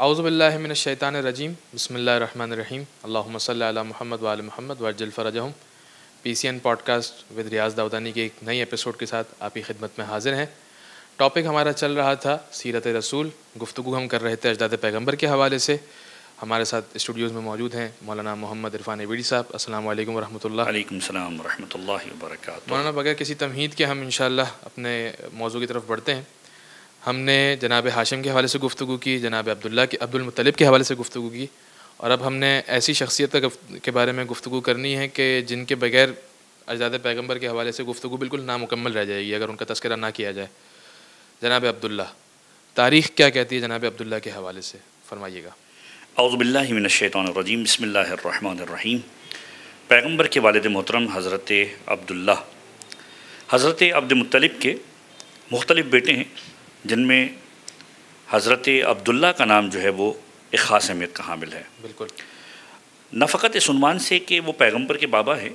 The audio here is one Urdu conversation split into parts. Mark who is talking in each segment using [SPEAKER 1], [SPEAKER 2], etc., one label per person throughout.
[SPEAKER 1] اعوذ باللہ من الشیطان الرجیم بسم اللہ الرحمن الرحیم اللہم صلی علی محمد وآل محمد وعجل فرجہم۔ پی سی این پوڈ کاسٹ ود ریاض داودانی کے ایک نئی ایپیسوڈ کے ساتھ آپ کی خدمت میں حاضر ہیں۔ ٹاپک ہمارا چل رہا تھا سیرت رسول، گفتگو ہم کر رہے تھے اجداد پیغمبر کے حوالے سے۔ ہمارے ساتھ اسٹوڈیوز میں موجود ہیں مولانا محمد عرفان ایویڑی صاحب۔ السلام علیکم ورحمۃ اللہ۔
[SPEAKER 2] وعلیکم السلام ورحمۃ اللہ وبرکاتہ۔
[SPEAKER 1] مولانا، بغیر کسی تمہید کے ہم انشاءاللہ اپنے موضوع کی طرف بڑھتے ہیں۔ ہم نے جناب ہاشم کے حوالے سے گفتگو کی، جناب عبد المطلب کے حوالے سے گفتگو کی، اور اب ہم نے ایسی شخصیت کے بارے میں گفتگو کرنی ہے کہ جن کے بغیر اجداد پیغمبر کے حوالے سے گفتگو بالکل نامکمل رہ جائے گی اگر ان کا تذکرہ نہ کیا جائے۔ جناب عبداللہ، تاریخ کیا کہتی ہے جناب عبداللہ کے حوالے سے؟ فرمائیے گا۔
[SPEAKER 2] اعوذ باللہ من الشیطان الرجیم بسم اللہ الرحمن الرحیم۔ پیغمبر کے والد محترم حضرت عبداللہ، حضرت عبد المطلب کے مختلف بیٹے ہیں، جن میں حضرت عبداللہ کا نام جو ہے وہ ایک خاص اہمیت کا حامل ہے۔
[SPEAKER 1] بالکل،
[SPEAKER 2] نہ فقط اس عنوان سے کہ وہ پیغمبر کے بابا ہے،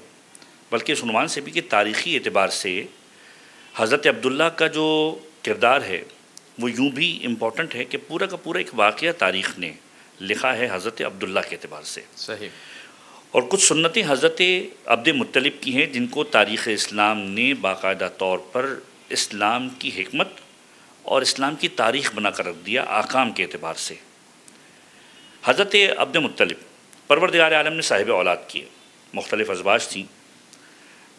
[SPEAKER 2] بلکہ اس عنوان سے بھی کہ تاریخی اعتبار سے حضرت عبداللہ کا جو کردار ہے وہ یوں بھی امپورٹنٹ ہے کہ پورا کا پورا ایک واقعہ تاریخ نے لکھا ہے حضرت عبداللہ کے اعتبار سے۔
[SPEAKER 1] صحیح۔
[SPEAKER 2] اور کچھ سنتیں حضرت عبد مطلب کی ہیں جن کو تاریخ اسلام نے باقاعدہ طور پر اسلام کی حکمت اور اسلام کی تاریخ بنا کر رکھ دیا احکام کے اعتبار سے۔ حضرت عبد مطلب پروردگار عالم نے صاحب اولاد کیے، مختلف ازواج تھیں۔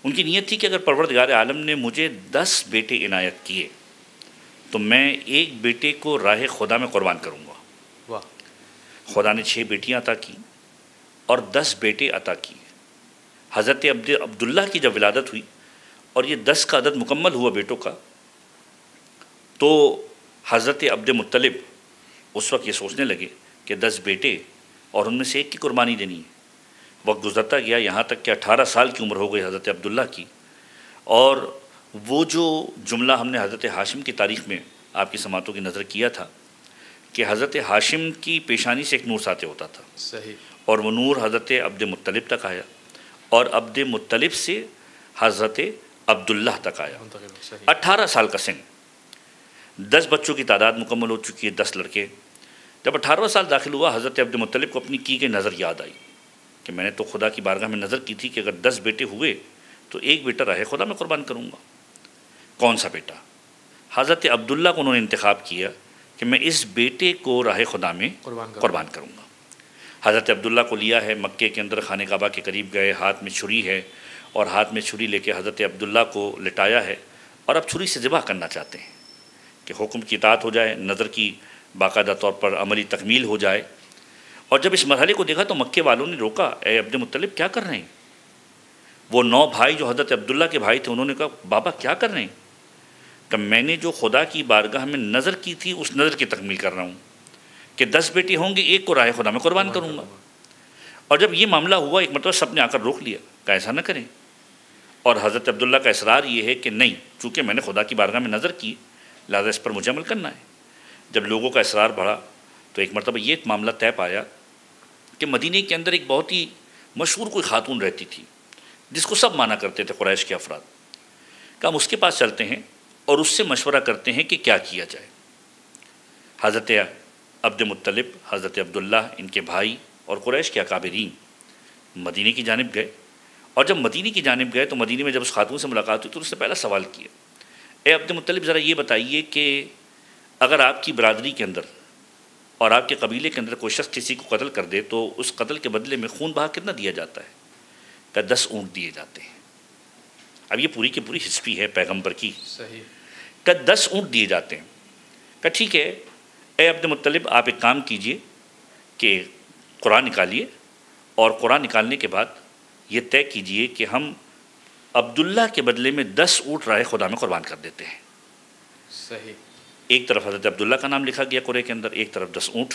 [SPEAKER 2] ان کی نیت تھی کہ اگر پروردگار عالم نے مجھے 10 بیٹے عنایت کیے تو میں ایک بیٹے کو راہ خدا میں قربان کروں گا۔
[SPEAKER 1] واہ۔
[SPEAKER 2] خدا نے 6 بیٹیاں عطا کی اور 10 بیٹے عطا کیے۔ حضرت عبداللہ کی جب ولادت ہوئی اور یہ 10 کا عدد مکمل ہوا بیٹوں کا، تو حضرت عبد مطلب اس وقت یہ سوچنے لگے کہ 10 بیٹے اور ان میں سے ایک کی قربانی دینی ہے۔ وقت گزرتا گیا، یہاں تک کہ 18 سال کی عمر ہو گئی حضرت عبداللہ کی، اور وہ جو جملہ ہم نے حضرت ہاشم کی تاریخ میں آپ کی سماعتوں کی نظر کیا تھا کہ حضرت ہاشم کی پیشانی سے ایک نور ساطع ہوتا تھا،
[SPEAKER 1] صحیح۔
[SPEAKER 2] اور وہ نور حضرت عبد مطلب تک آیا اور عبد مطلب سے حضرت عبداللہ تک آیا۔
[SPEAKER 1] صحیح۔
[SPEAKER 2] 18 سال کا سن، 10 بچوں کی تعداد مکمل ہو چکی ہے، 10 لڑکے۔ جب 18واں سال داخل ہوا، حضرت عبد مطلب کو اپنی کی گئی نظر یاد آئی کہ میں نے تو خدا کی بارگاہ میں نظر کی تھی کہ اگر 10 بیٹے ہوئے تو ایک بیٹا راہ خدا میں قربان کروں گا۔ کون سا بیٹا؟ حضرت عبداللہ کو انہوں نے انتخاب کیا کہ میں اس بیٹے کو راہ خدا میں قربان کروں گا۔ حضرت عبداللہ کو لیا ہے، مکے کے اندر خانہ کعبہ کے قریب گئے، ہاتھ میں چھری ہے اور ہاتھ میں چھری لے کے حضرت عبداللہ کو لٹایا ہے، اور اب چھری سے ذبح کرنا چاہتے ہیں کہ حکم کی اطاعت ہو جائے، نظر کی باقاعدہ طور پر عملی تکمیل ہو جائے۔ اور جب اس مرحلے کو دیکھا تو مکے والوں نے روکا، اے عبد مطلب کیا کر رہے ہیں؟ وہ 9 بھائی جو حضرت عبداللہ کے بھائی تھے انہوں نے کہا بابا کیا کر رہے ہیں؟ کہ میں نے جو خدا کی بارگاہ میں نظر کی تھی اس نظر کی تکمیل کر رہا ہوں کہ 10 بیٹے ہوں گے، ایک کو راہ خدا میں قربان کروں گا۔ اور جب یہ معاملہ ہوا ایک مرتبہ سب نے آ کر روک لیا کہ ایسا نہ کریں، اور حضرت عبداللہ کا اصرار یہ ہے کہ نہیں، چونکہ میں نے خدا کی بارگاہ میں نظر کی لہٰذا اس پر مجھے عمل کرنا ہے۔ جب لوگوں کا اصرار بڑھا تو ایک مرتبہ یہ معاملہ طے پایا کہ مدینے کے اندر ایک بہت ہی مشہور کوئی خاتون رہتی تھی جس کو سب مانا کرتے تھے قریش کے افراد، کہ ہم اس کے پاس چلتے ہیں اور اس سے مشورہ کرتے ہیں کہ کیا کیا جائے۔ حضرت عبد مطلب، حضرت عبداللہ، ان کے بھائی اور قریش کے اکابرین مدینے کی جانب گئے، اور جب مدینے کی جانب گئے تو مدینے میں جب اس خاتون سے ملاقات ہوئی تو اس سے پہلا سوال کیا، اے عبد مطلب ذرا یہ بتائیے کہ اگر آپ کی برادری کے اندر اور آپ کے قبیلے کے اندر کوئی شخص کسی کو قتل کر دے تو اس قتل کے بدلے میں خون بہا کتنا دیا جاتا ہے؟ کہ 10 اونٹ دیے جاتے ہیں۔ اب یہ پوری کی پوری ہسٹری ہے پیغمبر کی۔
[SPEAKER 1] صحیح۔
[SPEAKER 2] کہ 10 اونٹ دیے جاتے ہیں۔ کہ ٹھیک ہے اے عبد مطلب آپ ایک کام کیجئے کہ قرآن نکالیے، اور قرآن نکالنے کے بعد یہ طے کیجئے کہ ہم عبداللہ کے بدلے میں 10 اونٹ راہ خدا میں قربان کر دیتے ہیں۔
[SPEAKER 1] صحیح۔
[SPEAKER 2] ایک طرف حضرت عبداللہ کا نام لکھا گیا قرآن کے اندر، ایک طرف 10 اونٹ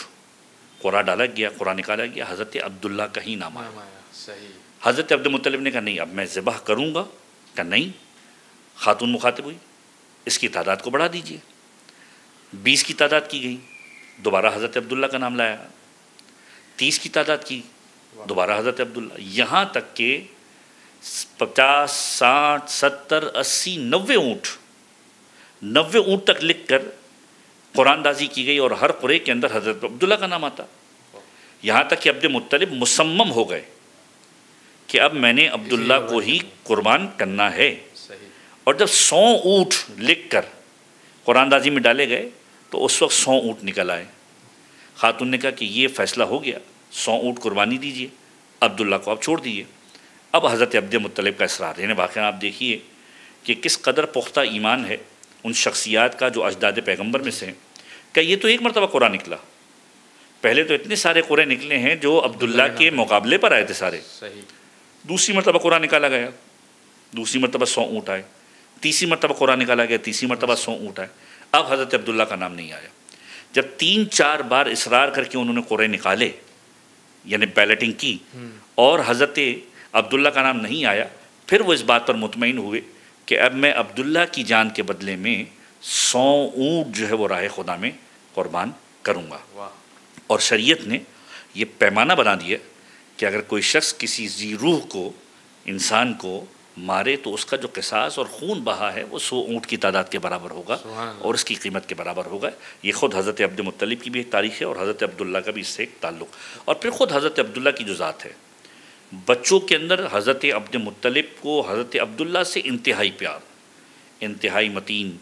[SPEAKER 2] قرآن ڈالا گیا، قرآن نکالا گیا، حضرت عبداللہ کا ہی نام آیا۔
[SPEAKER 1] صحیح۔
[SPEAKER 2] حضرت عبد مطلب نے کہا نہیں اب میں ذبح کروں گا۔ کہ نہیں۔ خاتون مخاطب ہوئی، اس کی تعداد کو بڑھا دیجئے۔ 20 کی تعداد کی گئی، دوبارہ حضرت عبداللہ کا نام لایا۔ 30 کی تعداد کی، دوبارہ حضرت عبداللہ، یہاں تک کہ 50 60 70 80 90 اونٹ 90 اونٹ تک لکھ کر قرآن دازی کی گئی اور ہر قرے کے اندر حضرت عبداللہ کا نام آتا. یہاں تک کہ عبد مطلب مصمم ہو گئے کہ اب میں نے عبداللہ کو ہی قربان کرنا ہے. اور جب 100 اونٹ لکھ کر قرآن دازی میں ڈالے گئے تو اس وقت 100 اونٹ نکل آئے. خاتون نے کہا کہ یہ فیصلہ ہو گیا، 100 اونٹ قربانی دیجئے، عبداللہ کو آپ چھوڑ دیجئے. اب حضرت عبد مطلب کا اصرار، یعنی واقعہ آپ دیکھیے کہ کس قدر پختہ ایمان ہے ان شخصیات کا جو اجداد پیغمبر میں سے ہیں. کہ یہ تو ایک مرتبہ قرآن نکلا، پہلے تو اتنے سارے قرآن نکلے ہیں جو عبداللہ کے مقابلے پر آئے تھے سارے. دوسری مرتبہ قرآن نکالا گیا، دوسری مرتبہ 100 اونٹ آئے. تیسری مرتبہ قرآن نکالا گیا، تیسری مرتبہ 100 اونٹ آئے. اب حضرت عبداللہ کا نام نہیں آیا. جب 3-4 بار اصرار کر کے انہوں نے قرآن نکالے، یعنی بیلٹنگ کی، اور حضرت عبداللہ کا نام نہیں آیا، پھر وہ اس بات پر مطمئن ہوئے کہ اب میں عبداللہ کی جان کے بدلے میں 100 اونٹ جو ہے وہ راہ خدا میں قربان کروں گا. اور شریعت نے یہ پیمانہ بنا دیا کہ اگر کوئی شخص کسی ذی روح کو، انسان کو مارے تو اس کا جو قصاص اور خون بہا ہے وہ 100 اونٹ کی تعداد کے برابر ہوگا اور اس کی قیمت کے برابر ہوگا. یہ خود حضرت عبد مطلب کی بھی ایک تاریخ ہے اور حضرت عبداللہ کا بھی اس سے ایک تعلق. اور پھر خود حضرت عبداللہ کی جو ذات ہے، بچوں کے اندر حضرت عبد مطلب کو حضرت عبداللہ سے انتہائی پیار، انتہائی متین،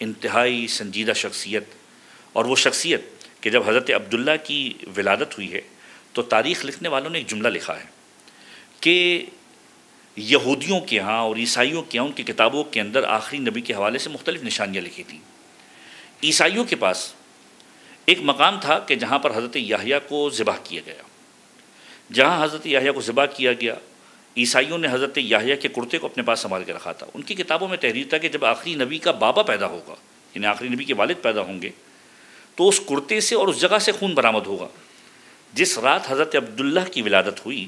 [SPEAKER 2] انتہائی سنجیدہ شخصیت. اور وہ شخصیت کہ جب حضرت عبداللہ کی ولادت ہوئی ہے تو تاریخ لکھنے والوں نے ایک جملہ لکھا ہے کہ یہودیوں کے ہاں اور عیسائیوں کے ہاں ان کی کتابوں کے اندر آخری نبی کے حوالے سے مختلف نشانیاں لکھی تھیں. عیسائیوں کے پاس ایک مقام تھا کہ جہاں پر حضرت یحییٰ کو ذبح کیا گیا. جہاں حضرت یحییٰ کو ذبح کیا گیا، عیسائیوں نے حضرت یحییٰ کے کرتے کو اپنے پاس سنبھال کے رکھا تھا. ان کی کتابوں میں تحریر تھا کہ جب آخری نبی کا بابا پیدا ہوگا، یعنی آخری نبی کے والد پیدا ہوں گے، تو اس کرتے سے اور اس جگہ سے خون برآمد ہوگا. جس رات حضرت عبداللہ کی ولادت ہوئی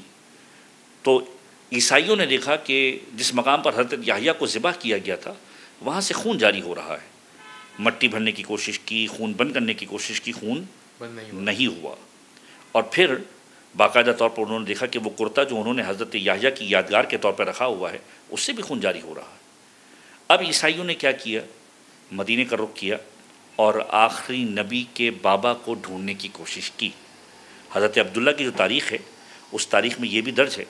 [SPEAKER 2] تو عیسائیوں نے دیکھا کہ جس مقام پر حضرت یحییٰ کو ذبح کیا گیا تھا وہاں سے خون جاری ہو رہا ہے. مٹی بھرنے کی کوشش کی، خون بند کرنے کی کوشش کی، خون نہیں ہوا. اور پھر باقاعدہ طور پر انہوں نے دیکھا کہ وہ کرتا جو انہوں نے حضرت یحییٰ کی یادگار کے طور پر رکھا ہوا ہے اس سے بھی خون جاری ہو رہا ہے. اب عیسائیوں نے کیا کیا؟ مدینے کا رخ کیا اور آخری نبی کے بابا کو ڈھونڈنے کی کوشش کی. حضرت عبداللہ کی جو تاریخ ہے اس تاریخ میں یہ بھی درج ہے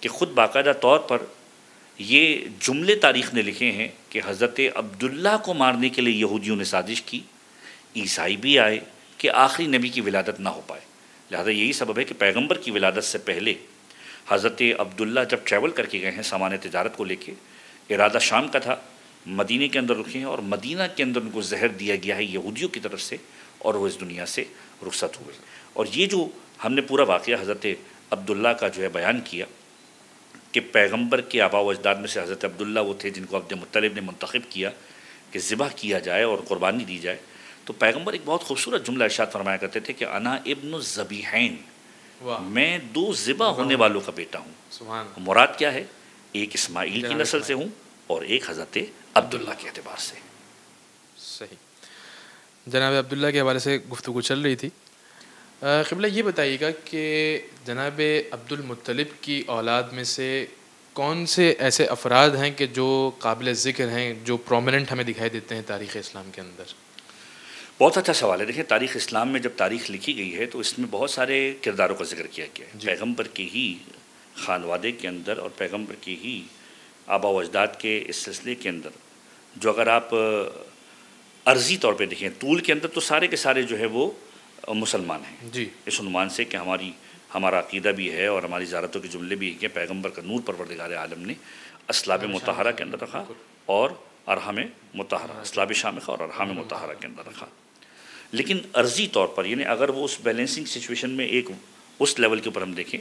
[SPEAKER 2] کہ خود باقاعدہ طور پر یہ جملے تاریخ نے لکھے ہیں کہ حضرت عبداللہ کو مارنے کے لیے یہودیوں نے سازش کی، عیسائی بھی آئے کہ آخری نبی کی ولادت نہ ہو پائے. لہذا یہی سبب ہے کہ پیغمبر کی ولادت سے پہلے حضرت عبداللہ جب ٹریول کر کے گئے ہیں سامان تجارت کو لے کے، ارادہ شام کا تھا، مدینے کے اندر رکے ہیں اور مدینہ کے اندر ان کو زہر دیا گیا ہے یہودیوں کی طرف سے اور وہ اس دنیا سے رخصت ہوئے. اور یہ جو ہم نے پورا واقعہ حضرت عبداللہ کا جو ہے بیان کیا کہ پیغمبر کے آباء و اجداد میں سے حضرت عبداللہ وہ تھے جن کو عبد مطلب نے منتخب کیا کہ ذبح کیا جائے اور قربانی دی جائے. تو پیغمبر ایک بہت خوبصورت جملہ ارشاد فرمایا کرتے تھے کہ انا ابن الذبیحین، میں 2 ذبح ہونے والوں کا بیٹا ہوں. مراد کیا ہے؟ ایک اسماعیل کی نسل سے ہوں اور ایک حضرت عبداللہ کے اعتبار سے.
[SPEAKER 1] صحیح. جناب عبداللہ کے حوالے سے گفتگو چل رہی تھی. قبلہ یہ بتائیے گا کہ جناب عبد المطلب کی اولاد میں سے کون سے ایسے افراد ہیں کہ جو قابل ذکر ہیں، جو پرومیننٹ ہمیں دکھائی دیتے ہیں تاریخ اسلام کے اندر؟
[SPEAKER 2] بہت اچھا سوال ہے. دیکھیں تاریخ اسلام میں جب تاریخ لکھی گئی ہے تو اس میں بہت سارے کرداروں کا ذکر کیا گیا ہے. پیغمبر کے ہی خانوادے کے اندر اور پیغمبر کے ہی آباء و اجداد کے اس سلسلے کے اندر جو اگر آپ عرضی طور پہ دیکھیں طول کے اندر تو سارے کے سارے جو ہے وہ مسلمان ہیں.
[SPEAKER 1] جی.
[SPEAKER 2] اس عنوان سے کہ ہمارا عقیدہ بھی ہے اور ہماری زیارتوں کے جملے بھی ہیں کہ پیغمبر کا نور پروردگار عالم نے اسلاب مطہرہ کے اندر رکھا اور ارحام مطہرہ، اسلاب شامخہ اور ارحام مطہرہ کے اندر رکھا. لیکن عرضی طور پر یعنی اگر وہ اس بیلنسنگ سچویشن میں ایک اس لیول کے اوپر ہم دیکھیں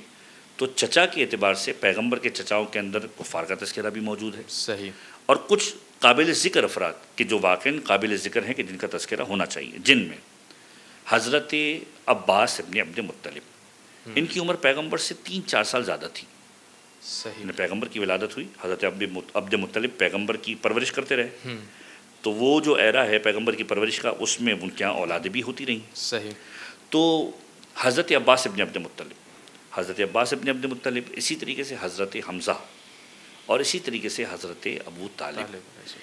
[SPEAKER 2] تو چچا کے اعتبار سے پیغمبر کے چچاؤں کے اندر کفار کا تذکرہ بھی موجود ہے.
[SPEAKER 1] صحیح. اور
[SPEAKER 2] کچھ قابل ذکر افراد کہ جو واقعاً قابل ذکر ہیں کہ جن کا تذکرہ ہونا چاہیے، جن میں حضرت عباس ابن عبد مطلب، ان کی عمر پیغمبر سے 3-4 سال زیادہ تھی.
[SPEAKER 1] صحیح.
[SPEAKER 2] پیغمبر کی ولادت ہوئی، حضرت عبد مطلب پیغمبر کی پرورش کرتے رہے. تو وہ جو ایرا ہے پیغمبر کی پرورش کا اس میں ان کے یہاں اولادیں بھی ہوتی رہیں.
[SPEAKER 1] صحیح.
[SPEAKER 2] تو حضرت عباس ابن عبد مطلب، اسی طریقے سے حضرت حمزہ اور اسی طریقے سے حضرت ابو طالب،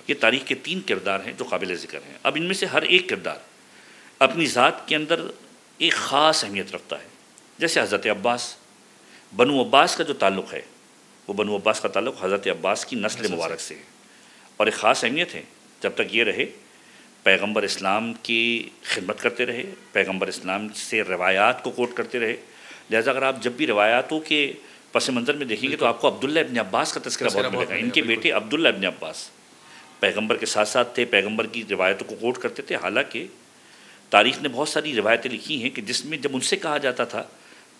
[SPEAKER 2] یہ تاریخ کے 3 کردار ہیں جو قابل ذکر ہیں. اب ان میں سے ہر ایک کردار اپنی ذات کے اندر ایک خاص اہمیت رکھتا ہے. جیسے حضرت عباس، بنو عباس کا جو تعلق ہے وہ بنو عباس کا تعلق حضرت عباس کی نسل مبارک سے ہے، اور ایک خاص اہمیت ہے. جب تک یہ رہے پیغمبر اسلام کی خدمت کرتے رہے، پیغمبر اسلام سے روایات کو کوٹ کرتے رہے. لہٰذا اگر آپ جب بھی روایاتوں کے پس منظر میں دیکھیں گے تو آپ کو عبداللہ ابن عباس کا تذکرہ بہت ملے گا. ان کے بیٹے عبداللہ ابن عباس پیغمبر کے ساتھ ساتھ تھے، پیغمبر کی روایتوں کو کوٹ کرتے تھے. حالانکہ تاریخ نے بہت ساری روایتیں لکھی ہیں کہ جس میں جب ان سے کہا جاتا تھا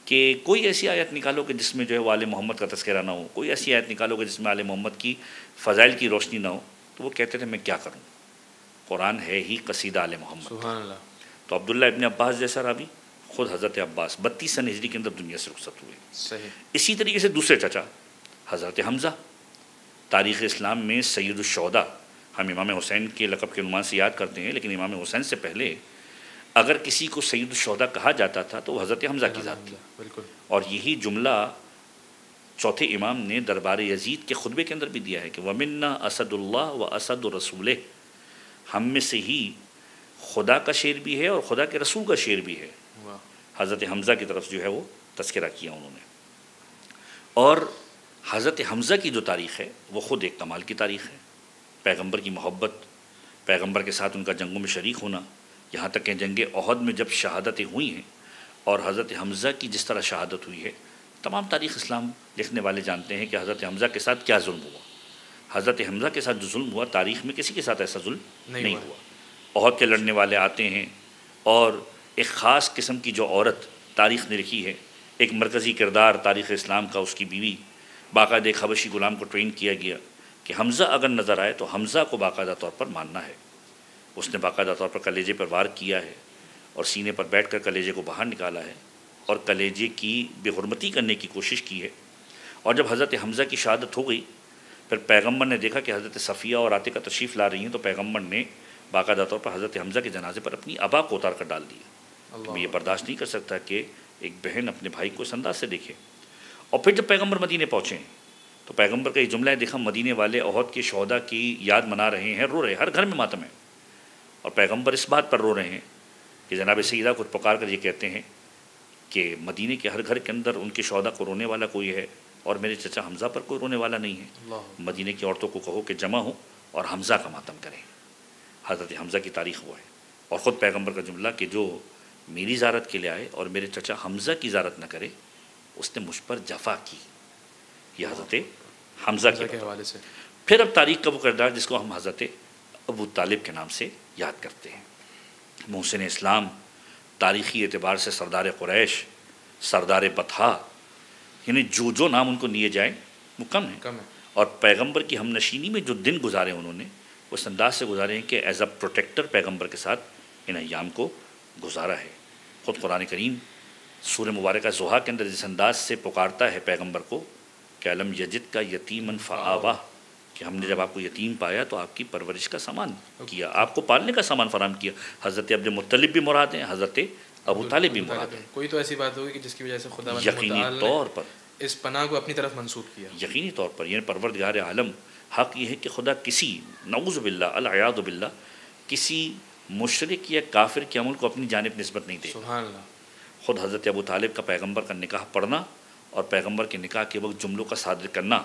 [SPEAKER 2] کہ کوئی ایسی آیت نکالو کہ جس میں جو ہے وہ آل محمد کا تذکرہ نہ ہو، کوئی ایسی آیت نکالو کہ جس میں آل محمد کی فضائل کی روشنی نہ ہو، تو وہ کہتے تھے میں کیا کروں، قرآن ہے ہی قصیدہ آل محمد.
[SPEAKER 1] سبحان اللہ.
[SPEAKER 2] تو عبداللہ ابن عباس جیسا راوی خود حضرت عباس 32 سن ہجری کے اندر دنیا سے رخصت ہوئے.
[SPEAKER 1] صحیح.
[SPEAKER 2] اسی طریقے سے دوسرے چچا حضرت حمزہ، تاریخ اسلام میں سید الشہداء، ہم امام حسین کے لقب کے عنوان سے یاد کرتے ہیں، لیکن امام حسین سے پہلے اگر کسی کو سید الشہداء کہا جاتا تھا تو وہ حضرت حمزہ کی ذات تھی.
[SPEAKER 1] بالکل.
[SPEAKER 2] اور یہی جملہ چوتھے امام نے دربار یزید کے خطبے کے اندر بھی دیا ہے کہ وَمِنَّا اسد اللہ و اسد رسولہ، ہم میں سے ہی خدا کا شعر بھی ہے اور خدا کے رسول کا شعر بھی ہے. حضرت حمزہ کی طرف جو ہے وہ تذکرہ کیا انہوں نے. اور حضرت حمزہ کی جو تاریخ ہے وہ خود ایک کمال کی تاریخ ہے. پیغمبر کی محبت، پیغمبر کے ساتھ ان کا جنگوں میں شریک ہونا، یہاں تک کہ جنگ احد میں جب شہادتیں ہوئی ہیں اور حضرت حمزہ کی جس طرح شہادت ہوئی ہے، تمام تاریخ اسلام لکھنے والے جانتے ہیں کہ حضرت حمزہ کے ساتھ کیا ظلم ہوا. حضرت حمزہ کے ساتھ جو ظلم ہوا تاریخ میں کسی کے ساتھ ایسا ظلم نہیں ہوا. احد کے لڑنے والے آتے ہیں اور ایک خاص قسم کی جو عورت تاریخ نے لکھی ہے، ایک مرکزی کردار تاریخ اسلام کا، اس کی بیوی، باقاعدہ ایک حبشی غلام کو ٹرین کیا گیا کہ حمزہ اگر نظر آئے تو حمزہ کو باقاعدہ طور پر ماننا ہے. اس نے باقاعدہ طور پر کلیجے پر وار کیا ہے اور سینے پر بیٹھ کر کلیجے کو باہر نکالا ہے اور کلیجے کی بے حرمتی کرنے کی کوشش کی ہے. اور جب حضرت حمزہ کی شہادت ہو گئی، پھر پیغمبر نے دیکھا کہ حضرت صفیہ اور عاتقہ تشریف لا رہی ہیں، تو پیغمبر نے باقاعدہ طور پر حضرت حمزہ کے جنازے پر اپنی عبا کو اتار کر ڈال دیا. میں یہ برداشت نہیں کر سکتا کہ ایک بہن اپنے بھائی کو اس انداز سے دیکھے. اور پھر جب پیغمبر مدینے پہنچے تو پیغمبر کا یہ جملہ ہے، دیکھا مدینے والے احد کے شہداء کی یاد منا رہے ہیں، رو رہے ہیں، ہر گھر میں ماتم ہے. اور پیغمبر اس بات پر رو رہے ہیں کہ جناب سیدہ کو پکار کر یہ کہتے ہیں کہ مدینے کے ہر گھر کے اندر ان کے شہداء کو رونے والا کوئی ہے اور میرے چچا حمزہ پر کوئی رونے والا نہیں ہے. مدینے کی عورتوں کو کہو کہ جمع ہو اور حمزہ کا ماتم کریں. حضرت حمزہ کی تاریخ وہ ہے. اور خود پیغمبر کا جملہ کہ جو میری زیارت کے لیے آئے اور میرے چچا حمزہ کی زیارت نہ کرے اس نے مجھ پر جفا کی. یہ حضرت حمزہ کے حوالے سے. پھر اب تاریخ کا وہ کردار جس کو ہم حضرت ابو طالب کے نام سے یاد کرتے ہیں. محسن اسلام، تاریخی اعتبار سے سردار قریش، سردار بطحا، یعنی جو نام ان کو لیے جائیں وہ کم ہے. اور پیغمبر کی ہم نشینی میں جو دن گزارے انہوں نے اس انداز سے گزارے ہیں کہ ایز اے پروٹیکٹر پیغمبر کے ساتھ ان ایام کو گزارا ہے. خود قرآن کریم سورہ مبارکہ زحا کے اندر جس انداز سے پکارتا ہے پیغمبر کو کہ علم یجد کا یتیمن فآوا، کہ ہم نے جب آپ کو یتیم پایا تو آپ کی پرورش کا سامان کیا، آپ کو پالنے کا سامان فراہم کیا. حضرت عبد المطلب بھی مراد ہیں، حضرت ابو طالب بھی مراد ہیں.
[SPEAKER 1] کوئی تو ایسی بات ہوگی کہ جس کی وجہ سے خدا
[SPEAKER 2] یقینی طور پر
[SPEAKER 1] اس پناہ کو اپنی طرف منسوب کیا.
[SPEAKER 2] یقینی طور پر یعنی پروردگار عالم حق یہ ہے کہ خدا کسی نعوذ باللہ العیاذ باللہ کسی مشرک یا کافر کے عمل کو اپنی جانب نسبت نہیں دے.
[SPEAKER 1] سبحان اللہ.
[SPEAKER 2] خود حضرت ابو طالب کا پیغمبر کا نکاح پڑھنا اور پیغمبر کے نکاح کے وقت جملوں کا صادر کرنا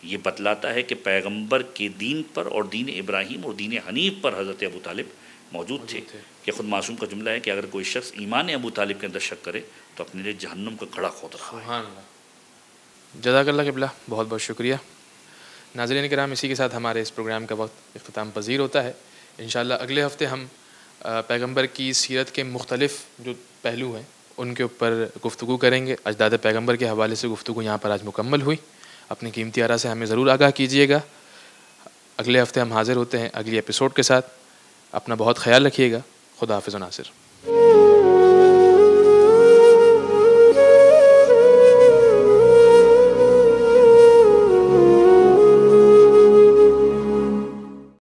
[SPEAKER 2] یہ بتلاتا ہے کہ پیغمبر کے دین پر اور دین ابراہیم اور دین حنیف پر حضرت ابو طالب موجود تھے. کہ خود معصوم کا جملہ ہے کہ اگر کوئی شخص ایمان ابو طالب کے اندر شک کرے تو اپنے لیے جہنم کا گھڑا کھود رہا ہے.
[SPEAKER 1] سبحان اللہ. جزاک اللہ قبلہ، بہت بہت شکریہ. ناظرین کرام، اسی کے ساتھ ہمارے اس پروگرام کا وقت اختتام پذیر ہوتا ہے. انشاءاللہ اگلے ہفتے ہم پیغمبر کی سیرت کے مختلف جو پہلو ہیں ان کے اوپر گفتگو کریں گے. اجداد پیغمبر کے حوالے سے گفتگو یہاں پر آج مکمل ہوئی. اپنی قیمتی آراء سے ہمیں ضرور آگاہ کیجیے گا. اگلے ہفتے ہم حاضر ہوتے ہیں اگلی ایپیسوڈ کے ساتھ. اپنا بہت خیال رکھیے گا. خدا حافظ و ناصر.